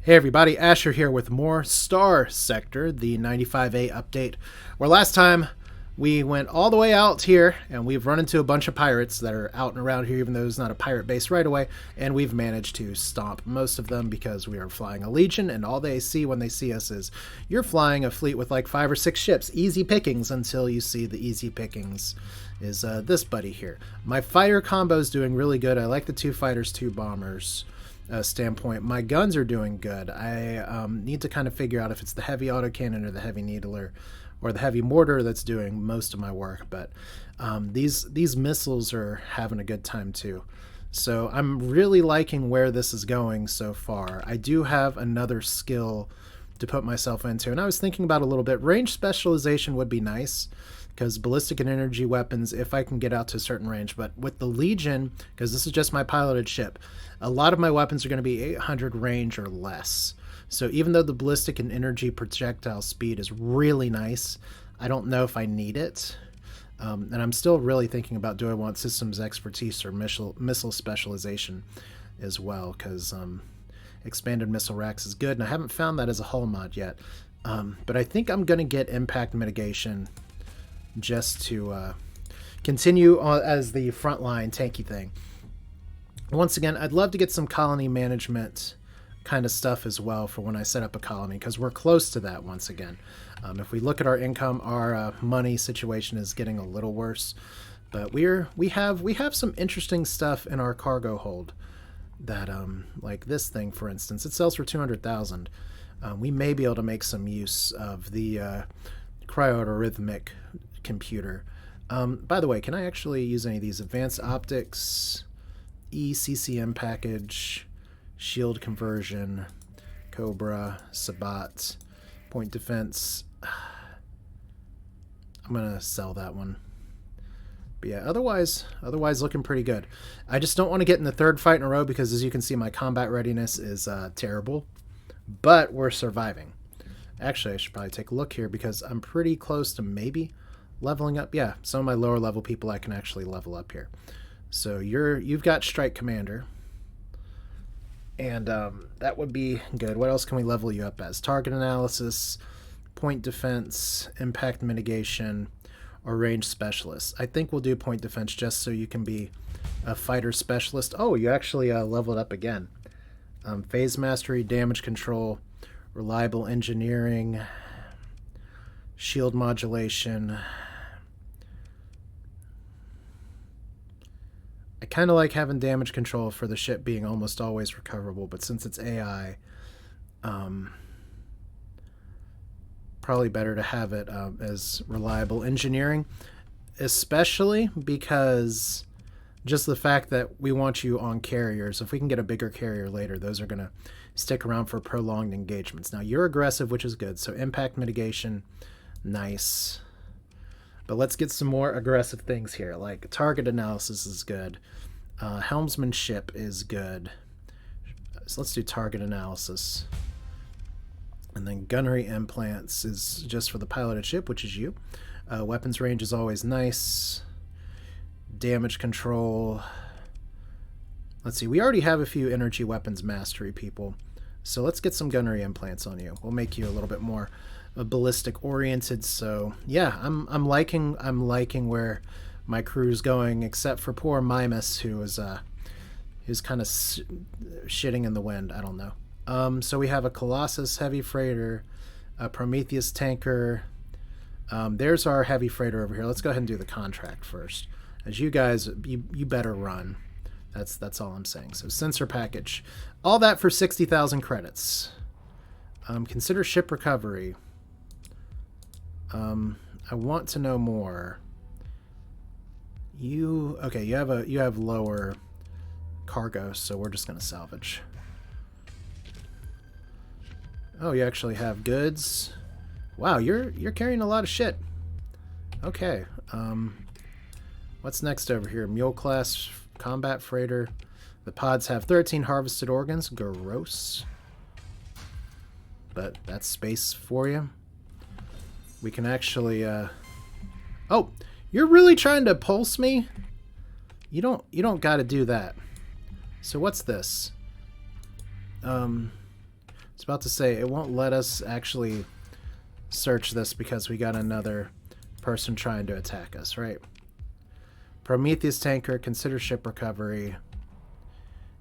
Hey everybody, Asher here with more Starsector, the 95A update, where last time we went all the way out here and we've run into a bunch of pirates that are out and around here, even though there's not a pirate base right away, and we've managed to stomp most of them because we are flying a Legion, and all they see when they see us is you're flying a fleet with like 5 or 6 ships. Easy pickings until you see the easy pickings is this buddy here. My fighter combo is doing really good. I like the 2 fighters, 2 bombers. Standpoint. My guns are doing good. I need to kind of figure out if it's the heavy autocannon or the heavy needler or the heavy mortar that's doing most of my work, but these missiles are having a good time too. So I'm really liking where this is going so far. I do have another skill to put myself into, and I was thinking about a little bit. Range specialization would be nice, because ballistic and energy weapons, if I can get out to a certain range. But with the Legion, because this is just my piloted ship, a lot of my weapons are going to be 800 range or less. So even though the ballistic and energy projectile speed is really nice, I don't know if I need it. And I'm still really thinking about, do I want systems expertise or missile specialization as well, because expanded missile racks is good, and I haven't found that as a hull mod yet. But I think I'm going to get impact mitigation just to continue as the frontline tanky thing. Once again, I'd love to get some colony management kind of stuff as well for when I set up a colony, because we're close to that once again. If we look at our income, our money situation is getting a little worse, but we have some interesting stuff in our cargo hold that like this thing, for instance, it sells for 200,000. We may be able to make some use of the cryo-rhythmic computer. By the way, can I actually use any of these? Advanced optics, ECCM package, shield conversion, Cobra, Sabat, point defense. I'm gonna sell that one. But yeah, otherwise looking pretty good. I just don't want to get in the 3rd fight in a row, because as you can see, my combat readiness is terrible, but we're surviving. Actually, I should probably take a look here, because I'm pretty close to maybe leveling up. Yeah, some of my lower level people I can actually level up here. So you've got Strike Commander, and that would be good. What else can we level you up as? Target analysis, point defense, impact mitigation, or range specialist. I think we'll do point defense just so you can be a fighter specialist. Oh, you actually leveled up again. Phase mastery, damage control, reliable engineering, shield modulation. I kind of like having damage control for the ship being almost always recoverable, but since it's AI, probably better to have it as reliable engineering, especially because just the fact that we want you on carriers. If we can get a bigger carrier later, those are going to stick around for prolonged engagements. Now, you're aggressive, which is good, so impact mitigation, nice. But let's get some more aggressive things here, like target analysis is good. Helmsmanship is good. So let's do target analysis. And then gunnery implants is just for the piloted ship, which is you. Weapons range is always nice. Damage control. Let's see, we already have a few energy weapons mastery people. So let's get some gunnery implants on you. We'll make you a little bit more ballistic oriented. So yeah, I'm liking where my crew's going, except for poor Mimus, who's kind of shitting in the wind. I don't know. So we have a Colossus heavy freighter, a Prometheus tanker. There's our heavy freighter over here. Let's go ahead and do the contract first. As you guys, you better run. That's all I'm saying. So sensor package, all that for 60,000 credits. Consider ship recovery. I want to know more. You have lower cargo, so we're just gonna salvage. Oh, you actually have goods. Wow, you're carrying a lot of shit. Okay. What's next over here? Mule class combat freighter. The pods have 13 harvested organs. Gross. But that's space for you. We can actually oh, you're really trying to pulse me? You don't got to do that. So what's this? about to say, it won't let us actually search this because we got another person trying to attack us, right? Prometheus tanker, consider ship recovery.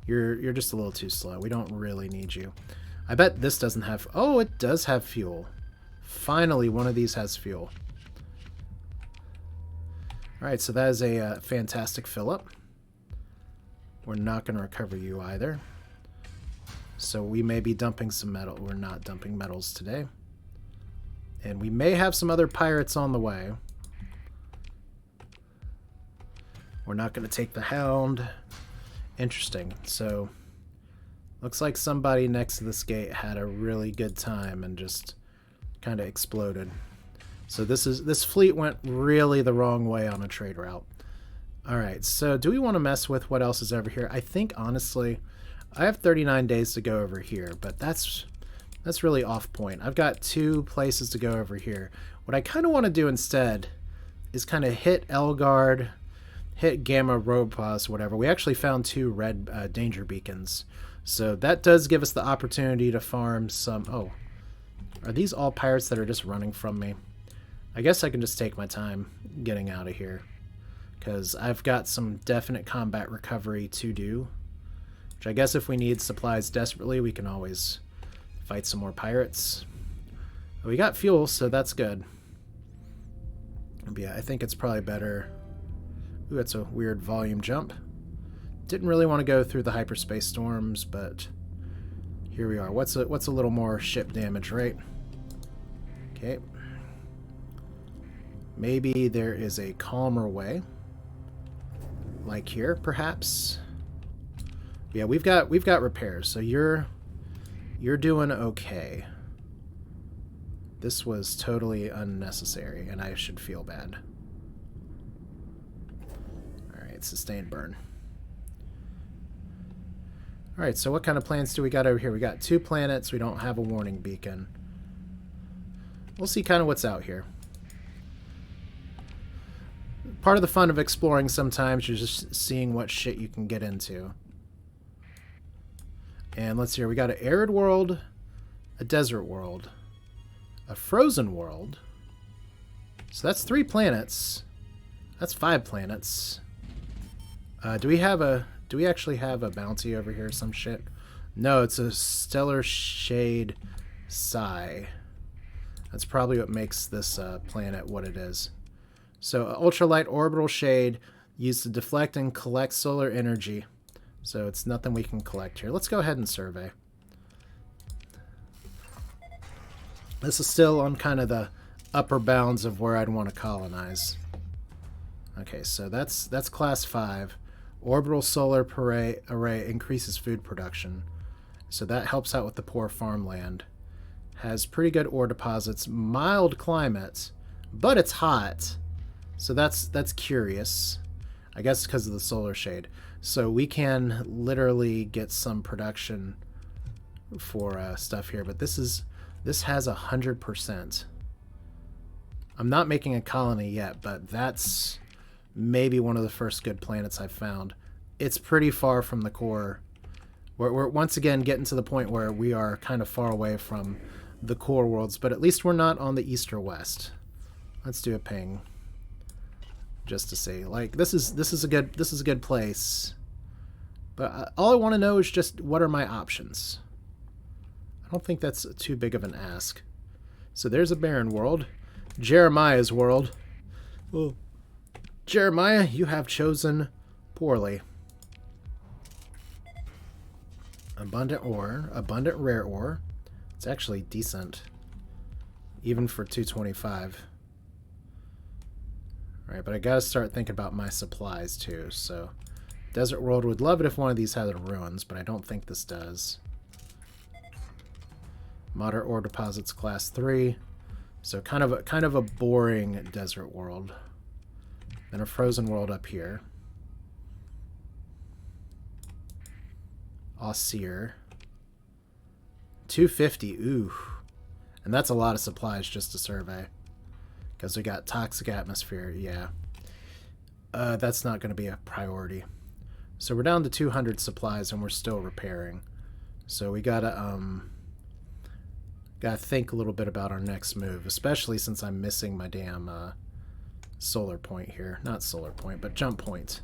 You're just a little too slow. We don't really need you. I bet this doesn't have... Oh, it does have fuel. Finally, one of these has fuel. Alright, so that is a fantastic fill-up. We're not going to recover you either. So we may be dumping some metal. We're not dumping metals today. And we may have some other pirates on the way. We're not going to take the Hound. Interesting. So, looks like somebody next to this gate had a really good time and just kind of exploded. So this fleet went really the wrong way on a trade route. Alright, so do we want to mess with what else is over here? I think, honestly, I have 39 days to go over here, but that's really off point. I've got 2 places to go over here. What I kind of want to do instead is kind of hit Elgard, hit Gamma Robos, whatever. We actually found 2 red danger beacons. So that does give us the opportunity to farm some... Oh, are these all pirates that are just running from me? I guess I can just take my time getting out of here, because I've got some definite combat recovery to do. Which I guess if we need supplies desperately, we can always fight some more pirates. But we got fuel, so that's good. But yeah, I think it's probably better... Ooh, that's a weird volume jump. Didn't really want to go through the hyperspace storms, but here we are. What's a little more ship damage, right? Okay. Maybe there is a calmer way. Like here, perhaps. Yeah, we've got repairs, so you're doing okay. This was totally unnecessary, and I should feel bad. Alright, sustained burn. Alright, so what kind of plans do we got over here? We got 2 planets, we don't have a warning beacon. We'll see kind of what's out here. Part of the fun of exploring sometimes is just seeing what shit you can get into. And let's see here, we got an arid world, a desert world, a frozen world. So that's 3 planets. That's 5 planets. Do we actually have a bounty over here or some shit? No, it's a stellar shade psi. That's probably what makes this planet what it is. So, ultralight orbital shade used to deflect and collect solar energy. So it's nothing we can collect here. Let's go ahead and survey. This is still on kind of the upper bounds of where I'd want to colonize. Okay, so that's class 5. Orbital solar array increases food production. So that helps out with the poor farmland. Has pretty good ore deposits, mild climate, but it's hot. So that's curious. I guess because of the solar shade. So we can literally get some production for stuff here, but this has 100%. I'm not making a colony yet, but that's maybe one of the first good planets I've found. It's pretty far from the core. We're once again getting to the point where we are kind of far away from the core worlds, but at least we're not on the east or west. Let's do a ping, just to see. Like this is a good place. But all I want to know is just what are my options. I don't think that's too big of an ask. So there's a barren world, Jeremiah's world. Well, Jeremiah, you have chosen poorly. Abundant ore, abundant rare ore. It's actually decent, even for 225. Alright, but I gotta start thinking about my supplies too, so... Desert World would love it if one of these had ruins, but I don't think this does. Moderate ore deposits class 3. So kind of a boring desert world. Then a frozen world up here. Austere. 250, ooh. And that's a lot of supplies just to survey. Because we got toxic atmosphere, yeah. That's not going to be a priority. So we're down to 200 supplies and we're still repairing. So we gotta Gotta think a little bit about our next move, especially since I'm missing my damn solar point here. Not solar point, but jump point.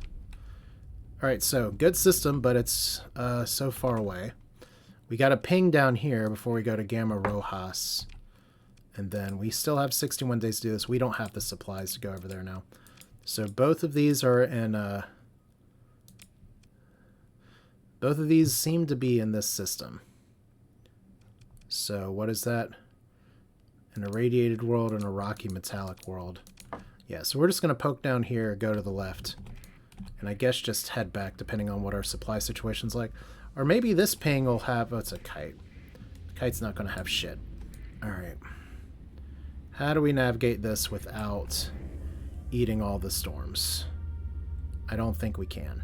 Alright, so good system, but it's so far away. We got a ping down here before we go to Gamma Rojas. And then we still have 61 days to do this. We don't have the supplies to go over there now. So both of these are in... both of these seem to be in this system. So what is that? An irradiated world and a rocky metallic world. Yeah, so we're just going to poke down here, go to the left. And I guess just head back depending on what our supply situation's like. Or maybe this ping will have... Oh, it's a kite. The kite's not going to have shit. Alright. How do we navigate this without eating all the storms? I don't think we can.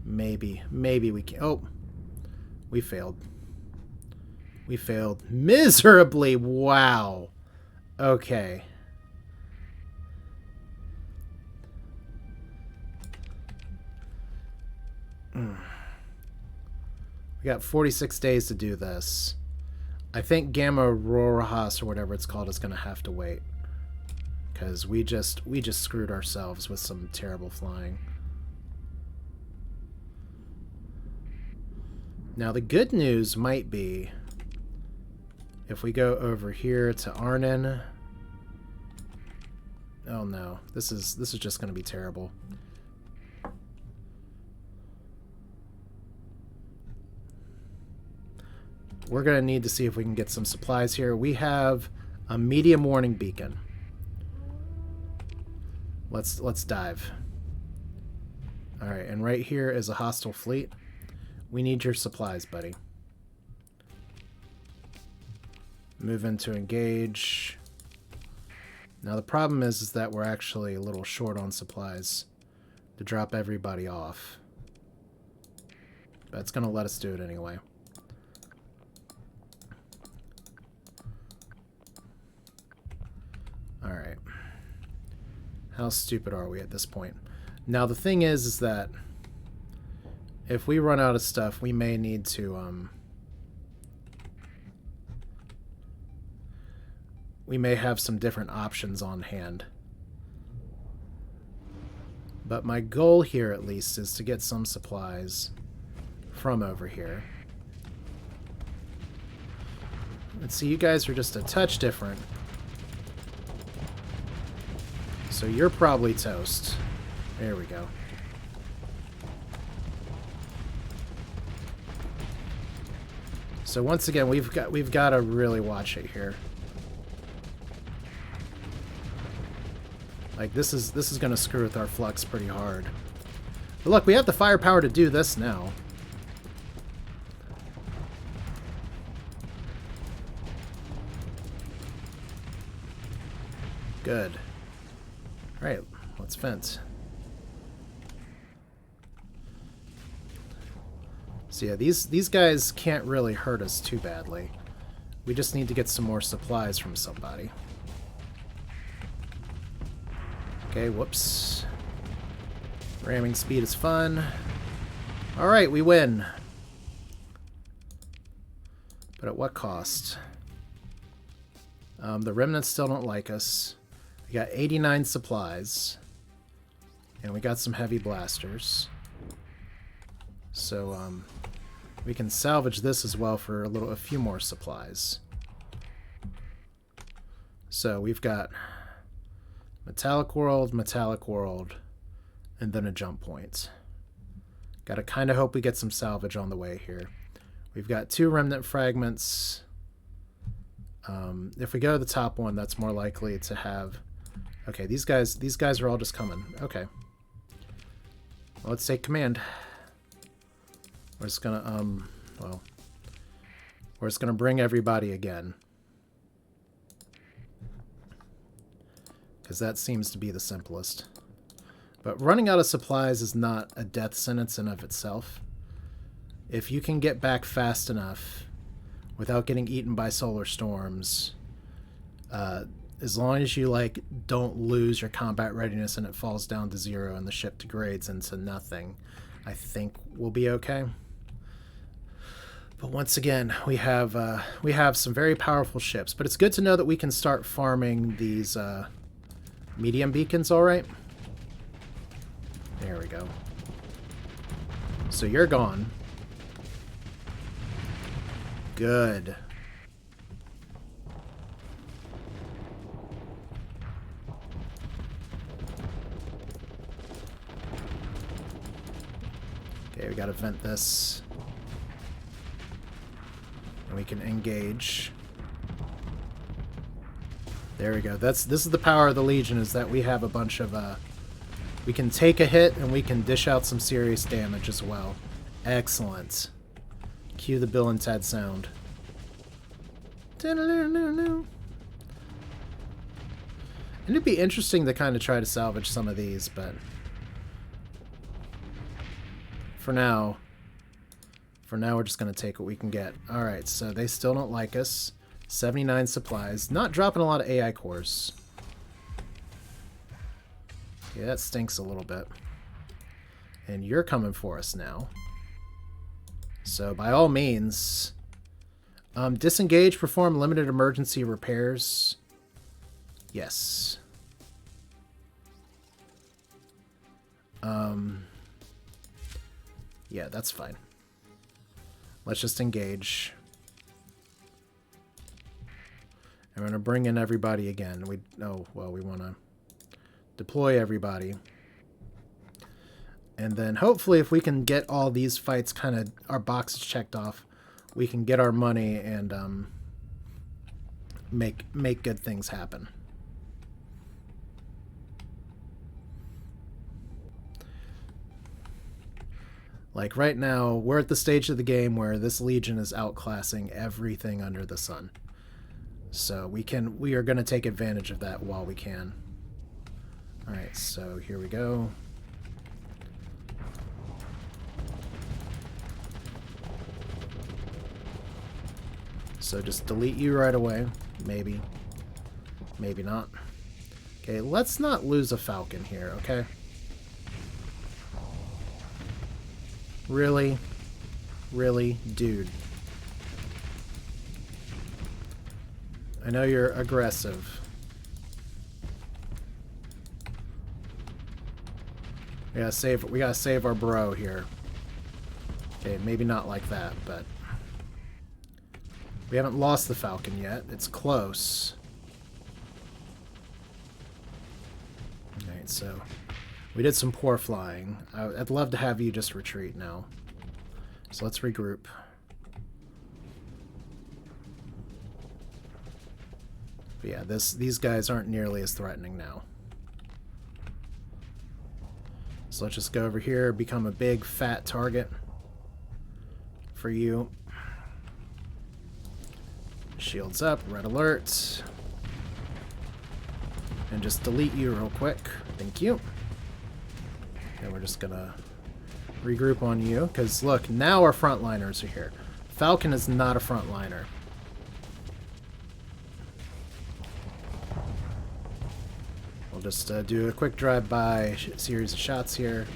Maybe we can. Oh, we failed. We failed miserably. Wow. Okay. We got 46 days to do this. I think Gamma Rojas or whatever it's called is going to have to wait. Because we just screwed ourselves with some terrible flying. Now the good news might be if we go over here to Arnon. Oh no, this is just going to be terrible. We're going to need to see if we can get some supplies here. We have a medium warning beacon. Let's dive. All right, and right here is a hostile fleet. We need your supplies, buddy. Move into engage. Now the problem is that we're actually a little short on supplies to drop everybody off. But it's going to let us do it anyway. Alright. How stupid are we at this point? Now the thing is that if we run out of stuff, we may need to, we may have some different options on hand. But my goal here, at least, is to get some supplies from over here. Let's see, you guys are just a touch different. So you're probably toast. There we go. So once again, we've got to really watch it here. Like this is going to screw with our flux pretty hard. But look, we have the firepower to do this now. Good. All right, let's fence. So yeah, these guys can't really hurt us too badly. We just need to get some more supplies from somebody. Okay, whoops. Ramming speed is fun. Alright, we win. But at what cost? The Remnants still don't like us. We got 89 supplies. And we got some heavy blasters. So, we can salvage this as well for a few more supplies. So, we've got metallic world, and then a jump point. Gotta kind of hope we get some salvage on the way here. We've got 2 remnant fragments. If we go to the top one, that's more likely to have... Okay, these guys are all just coming. Okay. Well, let's take command. We're just gonna, well... We're just gonna bring everybody again. Because that seems to be the simplest. But running out of supplies is not a death sentence in of itself. If you can get back fast enough without getting eaten by solar storms, as long as you don't lose your combat readiness and it falls down to 0 and the ship degrades into nothing, I think we'll be okay. But once again, we have some very powerful ships. But it's good to know that we can start farming these medium beacons, all right? There we go. So you're gone. Good. Okay, we gotta vent this. And we can engage. There we go. This is the power of the Legion, is that we have a bunch of we can take a hit and we can dish out some serious damage as well. Excellent. Cue the Bill and Ted sound. And it'd be interesting to kind of try to salvage some of these, but for now we're just going to take what we can get. Alright, so they still don't like us. 79 supplies. Not dropping a lot of AI cores. Yeah, that stinks a little bit. And you're coming for us now. So, by all means, disengage, perform limited emergency repairs. Yes. Yeah, that's fine. Let's just engage. And we're going to bring in everybody again. We want to deploy everybody. And then hopefully if we can get all these fights kind of our boxes checked off, we can get our money and make good things happen. Like right now, we're at the stage of the game where this Legion is outclassing everything under the sun. So we are going to take advantage of that while we can. Alright, so here we go. So just delete you right away. Maybe. Maybe not. Okay, let's not lose a Falcon here, okay? Really? Really? Dude. I know you're aggressive. We gotta save our bro here. Okay, maybe not like that, but we haven't lost the Falcon yet. It's close. Alright, so we did some poor flying. I'd love to have you just retreat now. So let's regroup. But yeah, these guys aren't nearly as threatening now. So let's just go over here, become a big fat target for you. Shields up, red alert. And just delete you real quick. Thank you. And we're just gonna regroup on you, because look, now our frontliners are here. Falcon is not a frontliner. We'll just do a quick drive-by series of shots here.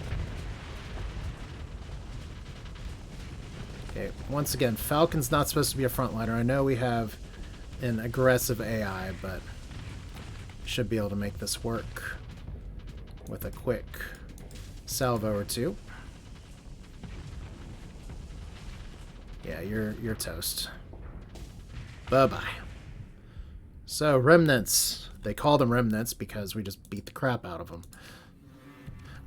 Okay, once again, Falcon's not supposed to be a frontliner. I know we have an aggressive AI, but should be able to make this work with a quick salvo or two. Yeah, you're toast. Bye-bye. So, Remnants. They call them Remnants because we just beat the crap out of them.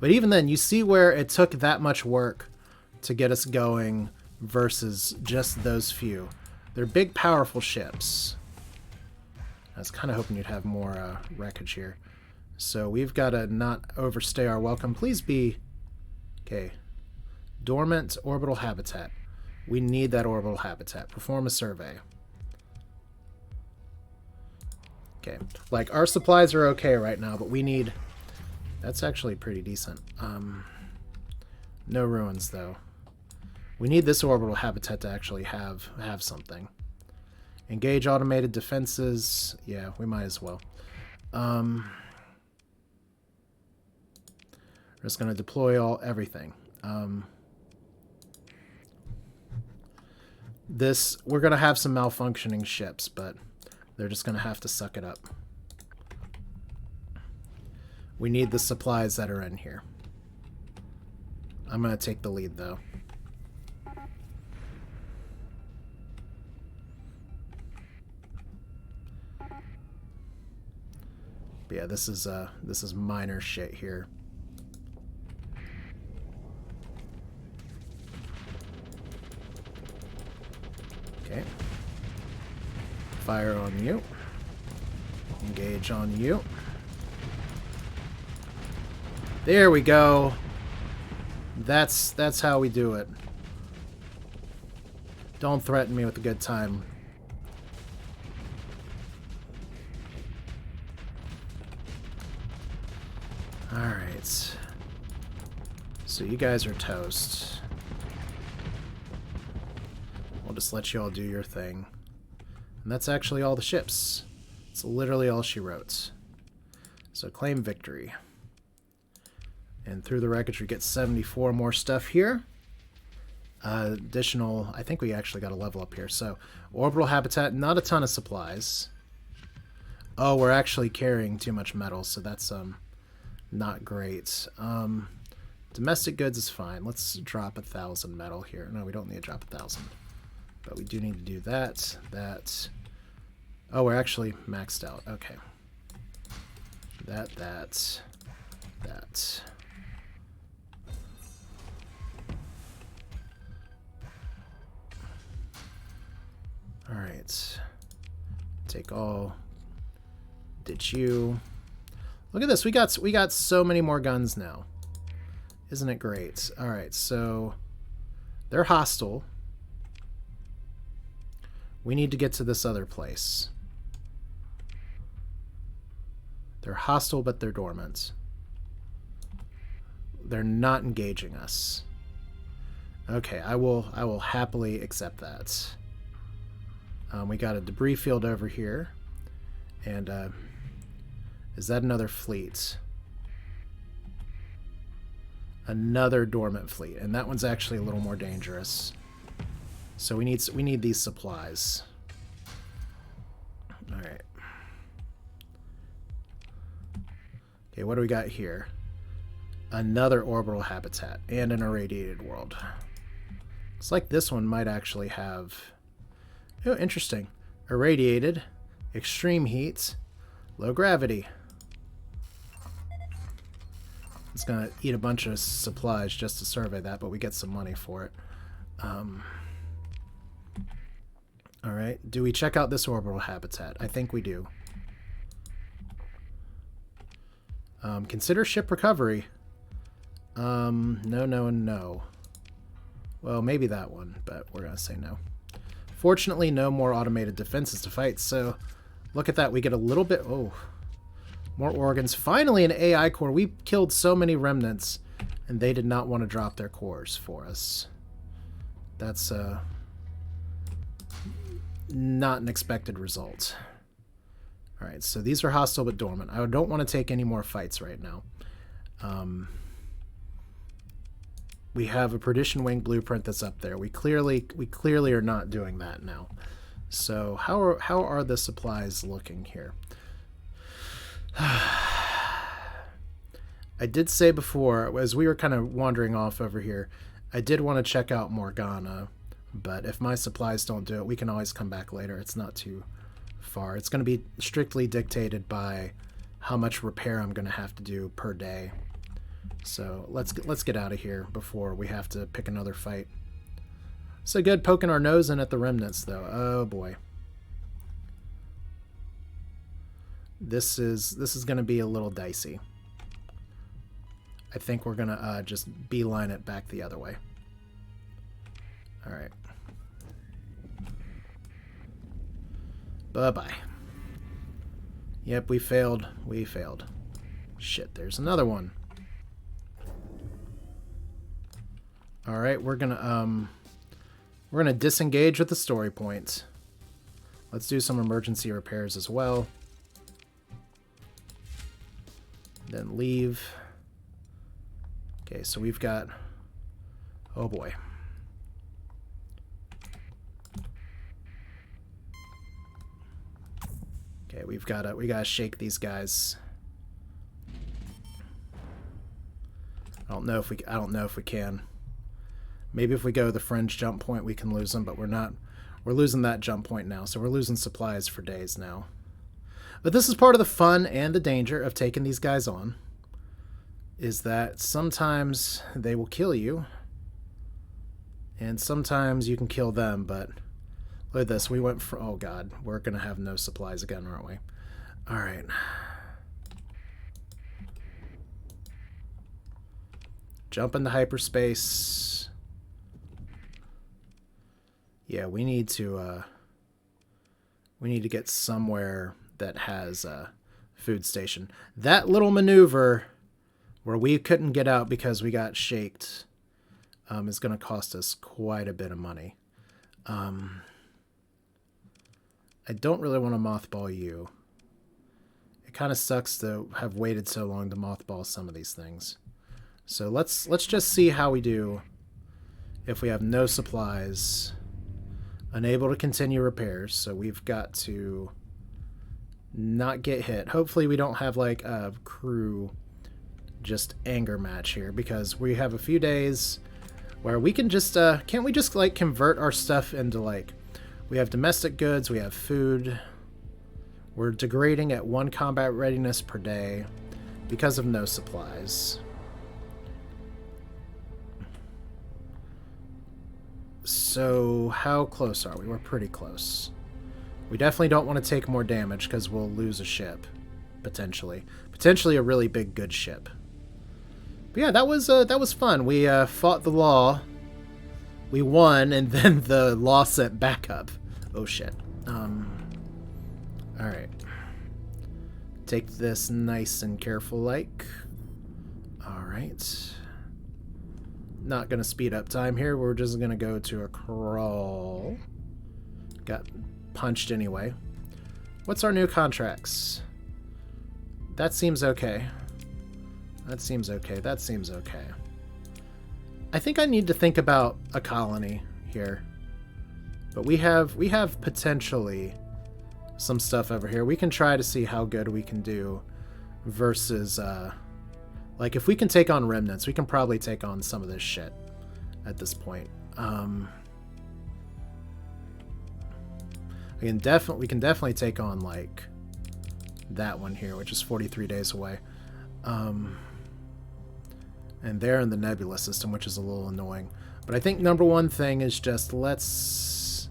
But even then, you see where it took that much work to get us going versus just those few. They're big, powerful ships. I was kind of hoping you'd have more wreckage here. So we've got to not overstay our welcome. Please be... Okay. Dormant orbital habitat. We need that orbital habitat. Perform a survey. Okay. Like, our supplies are okay right now, but we need... That's actually pretty decent. No ruins, though. We need this orbital habitat to actually have something. Engage automated defenses. Yeah, we might as well. We're just going to deploy everything. We're going to have some malfunctioning ships, but they're just going to have to suck it up. We need the supplies that are in here. I'm going to take the lead, though. But yeah, this is minor shit here. Okay. Fire on you. Engage on you. There we go. That's how we do it. Don't threaten me with a good time. Alright. So you guys are toast. We'll just let you all do your thing. And that's actually all the ships. It's literally all she wrote. So claim victory. And through the wreckage we get 74 more stuff here. Additional, I think we actually got a level up here. So orbital habitat, not a ton of supplies. Oh, we're actually carrying too much metal, so that's not great. Domestic goods is fine. Let's drop 1,000 metal here. No, we don't need to drop 1,000. But we do need to do that. Oh, we're actually maxed out. Okay. That. Alright. Take all. Ditch you. Look at this. We got so many more guns now. Isn't it great? Alright, so they're hostile. We need to get to this other place. They're hostile, but they're dormant. They're not engaging us. Okay, I will happily accept that. We got a debris field over here. And, is that another fleet? Another dormant fleet. And that one's actually a little more dangerous. So we need these supplies. Alright. Okay, what do we got here? Another orbital habitat and an irradiated world. Looks like this one might actually have... Oh, interesting. Irradiated, extreme heat, low gravity. It's gonna eat a bunch of supplies just to survey that, but we get some money for it. Alright, do we check out this orbital habitat? I think we do. Consider ship recovery. No, no, and no. Well, maybe that one, but we're gonna say no. Fortunately, no more automated defenses to fight, so look at that. We get a little bit... Oh, more organs. Finally, an AI core. We killed so many remnants, and they did not want to drop their cores for us. That's not an expected result. Alright, so these are hostile but dormant. I don't want to take any more fights right now. We have a Perdition Wing blueprint that's up there. We clearly are not doing that now. So how are the supplies looking here? I did say before, as we were kind of wandering off over here, I did want to check out Morgana, but if my supplies don't do it, we can always come back later. It's not too far. It's going to be strictly dictated by how much repair I'm going to have to do per day. So let's get out of here before we have to pick another fight. So good poking our nose in at the remnants, though. Oh boy. This is going to be a little dicey. I think we're going to just beeline it back the other way. All right. Bye-bye. Yep, we failed. We failed. Shit, there's another one. All right, we're gonna disengage with the story point. Let's do some emergency repairs as well. Then leave. Okay, so we've got... Oh boy. Okay, we gotta shake these guys. I don't know if we can. Maybe if we go to the fringe jump point we can lose them, but we're not. We're losing that jump point now, so we're losing supplies for days now. But this is part of the fun and the danger of taking these guys on, is that sometimes they will kill you, and sometimes you can kill them, but look at this. We went for... Oh, God. We're going to have no supplies again, aren't we? All right. Jump into hyperspace. Yeah, we need to get somewhere that has a food station. That little maneuver where we couldn't get out because we got shaked is going to cost us quite a bit of money. I don't really want to mothball you. It kind of sucks to have waited so long to mothball some of these things. So let's just see how we do if we have no supplies, unable to continue repairs. So we've got to not get hit. Hopefully we don't have like a crew just anger match here, because we have a few days where we can just can't we just like convert our stuff into like, we have domestic goods, we have food. We're degrading at 1 combat readiness per day because of no supplies. So how close are we? We're pretty close. We definitely don't want to take more damage because we'll lose a ship, potentially. Potentially a really big good ship. But yeah, that was fun. We fought the law. We won, and then the law sent backup. Oh shit. Alright. Take this nice and careful like. Alright. Not gonna speed up time here. We're just gonna go to a crawl. Got punched anyway. What's our new contracts? That seems okay. That seems okay. That seems okay. I think I need to think about a colony here. But we have potentially some stuff over here. We can try to see how good we can do versus like if we can take on remnants, we can probably take on some of this shit at this point. We can definitely take on like that one here, which is 43 days away. And they're in the nebula system, which is a little annoying. But I think number one thing is just let's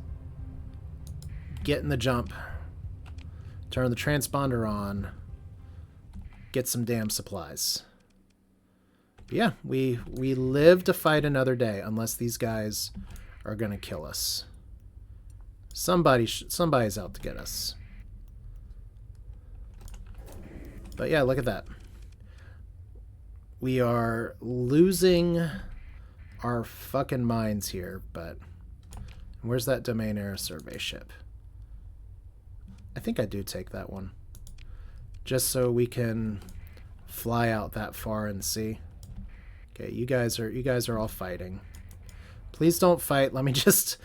get in the jump, turn the transponder on, get some damn supplies. But yeah, we live to fight another day, unless these guys are gonna kill us. Somebody's out to get us. But yeah, look at that. We are losing our fucking minds here, but where's that domain era survey ship? I think I do take that one. Just so we can fly out that far and see. Okay, you guys are all fighting. Please don't fight. Let me just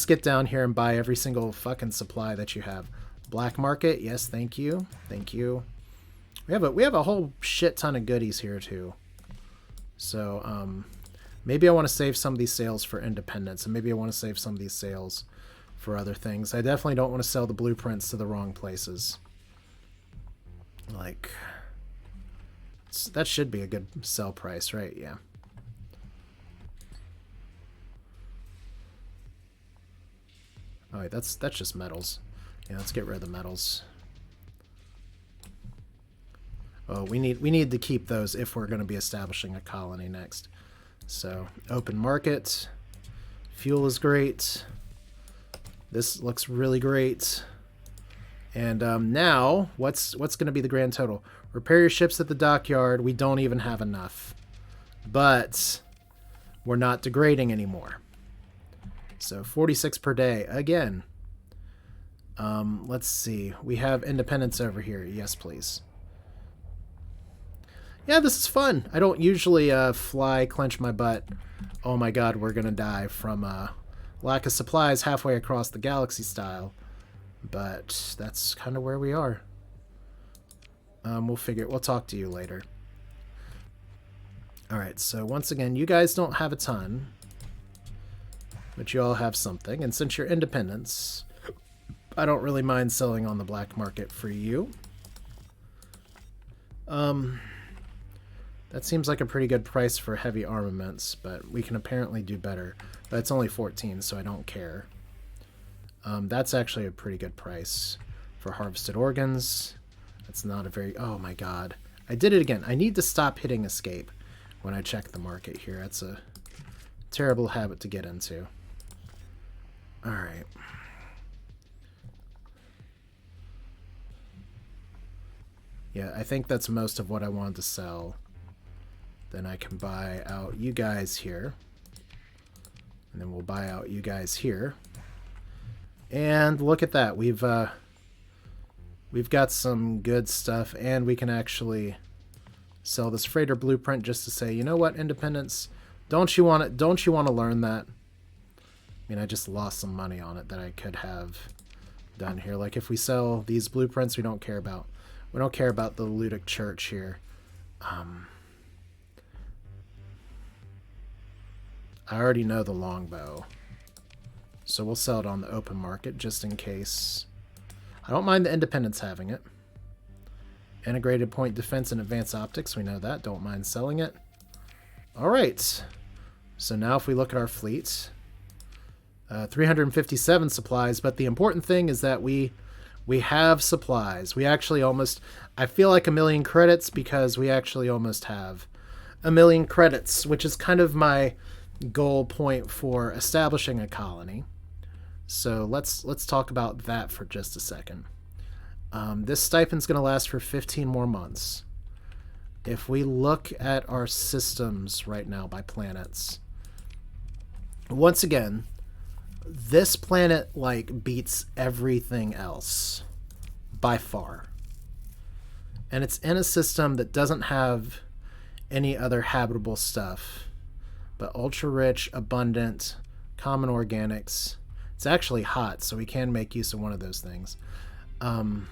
get down here and buy every single fucking supply that you have. Black market, yes, thank you. Thank you. We have a whole shit ton of goodies here too. So maybe I want to save some of these sales for independence, and maybe I want to save some of these sales for other things. I definitely don't want to sell the blueprints to the wrong places. Like, that should be a good sell price, right? Yeah. Oh wait, that's just metals. Yeah, let's get rid of the metals. Oh, we need to keep those if we're going to be establishing a colony next. So, open market. Fuel is great. This looks really great. And now, what's going to be the grand total? Repair your ships at the dockyard. We don't even have enough. But we're not degrading anymore. So, 46 per day. Again. Let's see. We have independence over here. Yes, please. Yeah, this is fun. I don't usually fly, clench my butt. Oh my god, we're gonna die from lack of supplies halfway across the galaxy style. But that's kind of where we are. We'll talk to you later. Alright, so once again, you guys don't have a ton, but you all have something. And since you're independents, I don't really mind selling on the black market for you. That seems like a pretty good price for heavy armaments, but we can apparently do better. But it's only 14, so I don't care. That's actually a pretty good price for harvested organs. That's not a very... Oh my god. I did it again. I need to stop hitting escape when I check the market here. That's a terrible habit to get into. Alright. Yeah, I think that's most of what I wanted to sell. Then I can buy out you guys here. And then we'll buy out you guys here. And look at that. We've got some good stuff, and we can actually sell this freighter blueprint just to say, you know what, independence, don't you want it? Don't you want to learn that? I mean, I just lost some money on it that I could have done here. Like if we sell these blueprints, we don't care about the Ludic Church here. I already know the longbow, so we'll sell it on the open market just in case. I don't mind the independents having it. Integrated point defense and advanced optics, we know that. Don't mind selling it. All right. So now if we look at our fleet, 357 supplies, but the important thing is that we have supplies. We actually almost, I feel like 1,000,000 credits because we actually almost have 1,000,000 credits, which is kind of my goal point for establishing a colony. So let's talk about that for just a second. This stipend's going to last for 15 more months. If we look at our systems right now by planets, once again, this planet like beats everything else by far. And it's in a system that doesn't have any other habitable stuff, but ultra rich, abundant, common organics. It's actually hot, so we can make use of one of those things. And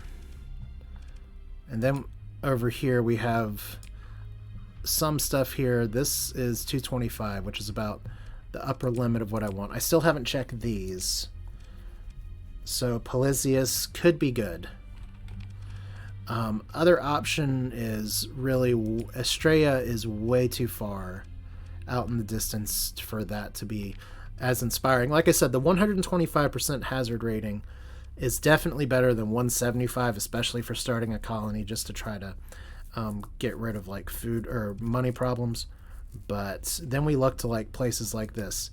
then over here we have some stuff here. This is 225, which is about the upper limit of what I want. I still haven't checked these. So Pelagius could be good. Other option is really Estrella is way too far out in the distance for that to be as inspiring. Like I said, the 125% hazard rating is definitely better than 175, especially for starting a colony just to try to get rid of like food or money problems. But then we look to like places like this.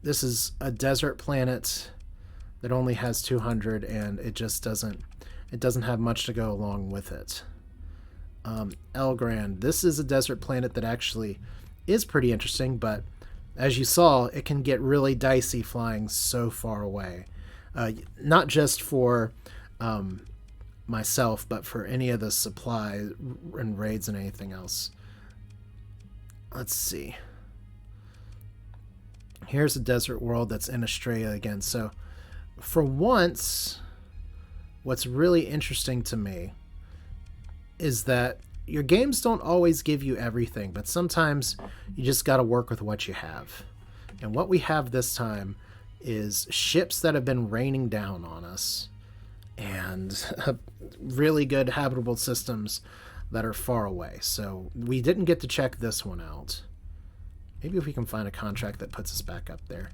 This is a desert planet that only has 200, and it just doesn't have much to go along with it. El Grand, this is a desert planet that actually is pretty interesting, but as you saw, it can get really dicey flying so far away. Not just for myself, but for any of the supply and raids and anything else. Let's see. Here's a desert world that's in Estrella again. So for once, what's really interesting to me is that your games don't always give you everything, but sometimes you just got to work with what you have. And what we have this time is ships that have been raining down on us and really good habitable systems that are far away. So we didn't get to check this one out. Maybe if we can find a contract that puts us back up there.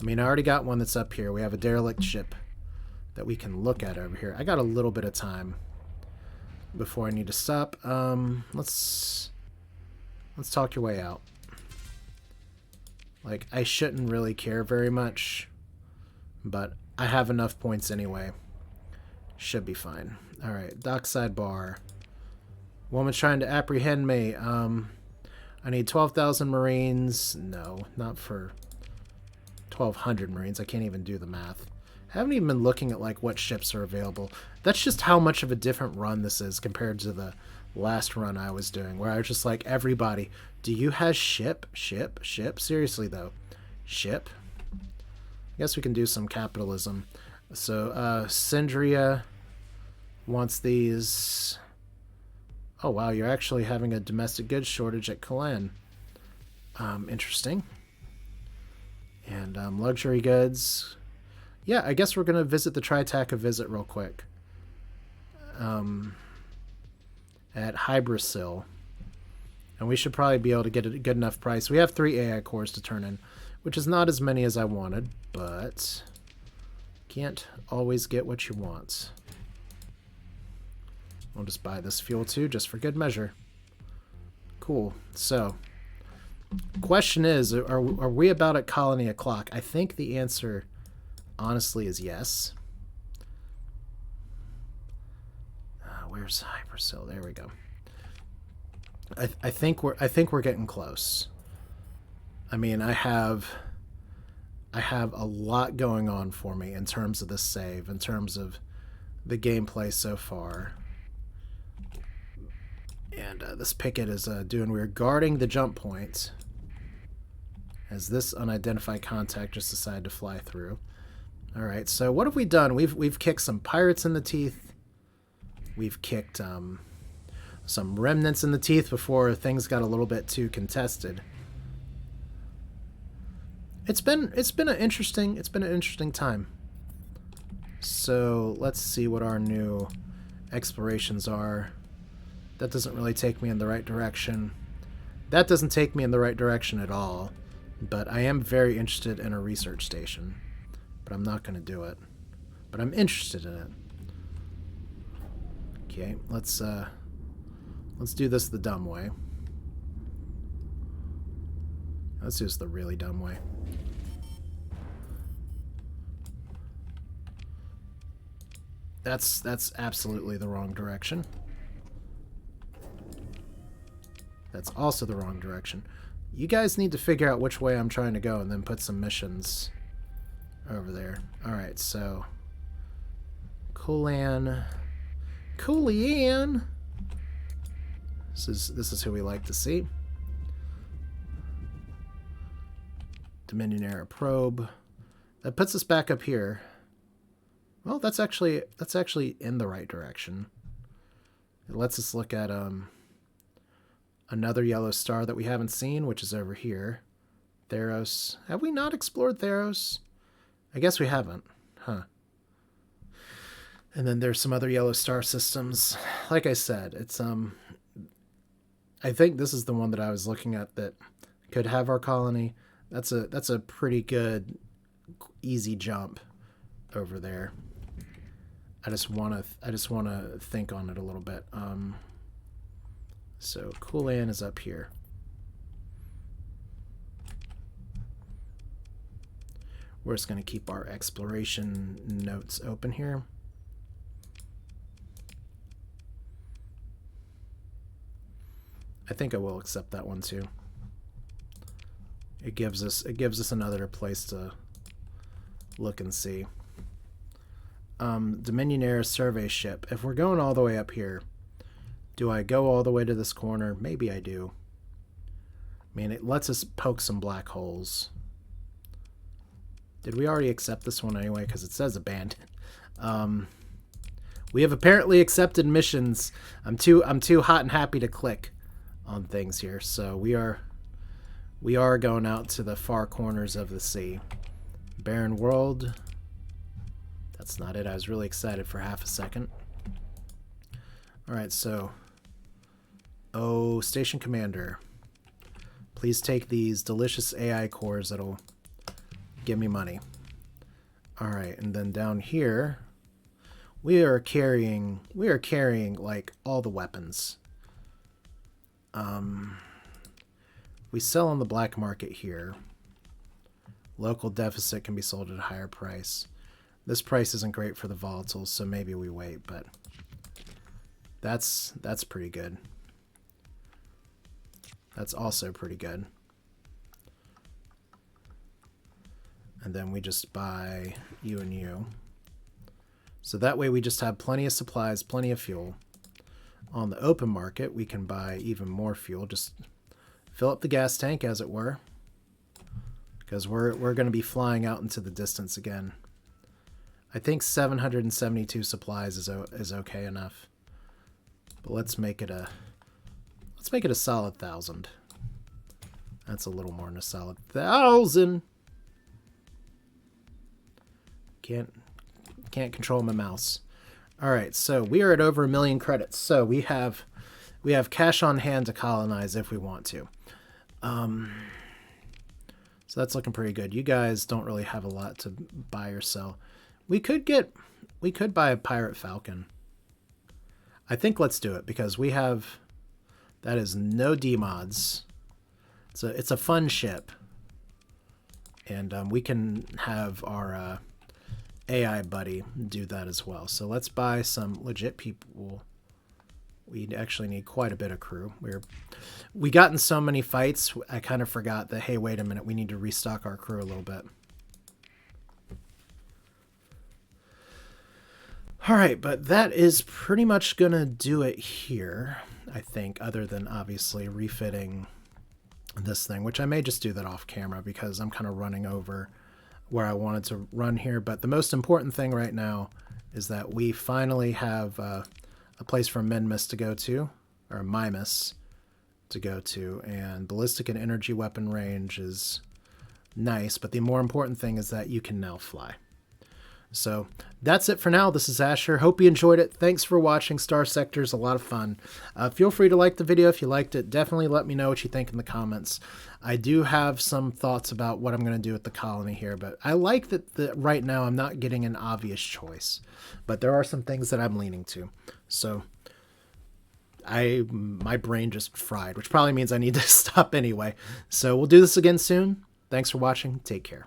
I mean, I already got one that's up here. We have a derelict ship that we can look at over here. I got a little bit of time before I need to stop. Let's talk your way out. Like, I shouldn't really care very much, but I have enough points anyway. Should be fine. Alright, dockside bar. Woman's trying to apprehend me. I need 12,000 Marines. No, not for 1,200 Marines. I can't even do the math. I haven't even been looking at like what ships are available. That's just how much of a different run this is compared to the last run I was doing, where I was just like, everybody, do you have ship? Seriously though, ship? I guess we can do some capitalism. So, Syndria wants these. Oh, wow, you're actually having a domestic goods shortage at Kalan. Interesting. And luxury goods. Yeah, I guess we're going to visit the tri-tachyon visit real quick. At Hybrasil. And we should probably be able to get a good enough price. We have 3 AI cores to turn in, which is not as many as I wanted, but can't always get what you want. We'll just buy this fuel too, just for good measure. Cool. So, question is, are we about at colony o'clock? I think the answer, honestly, is yes. Where's Hybrasil? There we go. I think we're getting close. I mean, I have a lot going on for me in terms of this save, in terms of the gameplay so far. And this picket is doing weird, guarding the jump point as this unidentified contact just decided to fly through. All right, so what have we done? We've kicked some pirates in the teeth. We've kicked some remnants in the teeth before things got a little bit too contested. It's been an interesting time. So let's see what our new explorations are. That doesn't really take me in the right direction. That doesn't take me in the right direction at all. But I am very interested in a research station. But I'm not going to do it. But I'm interested in it. Okay, let's do this the dumb way. Let's do this the really dumb way. That's absolutely the wrong direction. That's also the wrong direction. You guys need to figure out which way I'm trying to go and then put some missions over there. Alright, so Kulan. This is who we like to see. Dominion Era probe. That puts us back up here. Well, that's actually in the right direction. It lets us look at another yellow star that we haven't seen, which is over here. Theros. Have we not explored Theros? I guess we haven't. Huh. And then there's some other yellow star systems. Like I said, it's I think this is the one that I was looking at that could have our colony. That's a pretty good easy jump over there. I just want to think on it a little bit. So Kulan is up here. We're just going to keep our exploration notes open here. I think I will accept that one too. It gives us another place to look and see. Dominion Era survey ship. If we're going all the way up here, do I go all the way to this corner? Maybe I do. I mean, it lets us poke some black holes. Did we already accept this one anyway? Because it says abandoned. We have apparently accepted missions. I'm too hot and happy to click on things here. So we are going out to the far corners of the sea. Barren world. That's not it. I was really excited for half a second. All right, so station commander, please take these delicious AI cores that'll give me money. All right, and then down here we are carrying like all the weapons. We sell on the black market here. Local deficit can be sold at a higher price. This price isn't great for the volatiles, so maybe we wait, but that's pretty good. That's also pretty good. And then we just buy you and you. So that way we just have plenty of supplies, plenty of fuel. On the open market, we can buy even more fuel. Just fill up the gas tank, as it were. because we're going to be flying out into the distance again. I think 772 supplies is okay enough. But let's make it a solid 1,000. That's a little more than a solid 1,000. Can't control my mouse. All right, so we are at over 1 million credits. So we have cash on hand to colonize if we want to. So that's looking pretty good. You guys don't really have a lot to buy or sell. We could buy a pirate falcon. I think let's do it because that is no demods. It's a fun ship, and we can have our AI buddy do that as well. So let's buy some legit people. We actually need quite a bit of crew. We got in so many fights, I kind of forgot that, hey, wait a minute, we need to restock our crew a little bit. All right, but that is pretty much going to do it here, I think, other than obviously refitting this thing, which I may just do that off camera because I'm kind of running over where I wanted to run here. But the most important thing right now is that we finally have a place for Minmus to go to, or Mimus to go to, and ballistic and energy weapon range is nice, but the more important thing is that you can now fly. So that's it for now. This is Asher. Hope you enjoyed it. Thanks for watching. Starsector is a lot of fun. Feel free to like the video if you liked it. Definitely let me know what you think in the comments. I do have some thoughts about what I'm going to do with the colony here, but I like that right now I'm not getting an obvious choice, but there are some things that I'm leaning to. So my brain just fried, which probably means I need to stop anyway. So we'll do this again soon. Thanks for watching. Take care.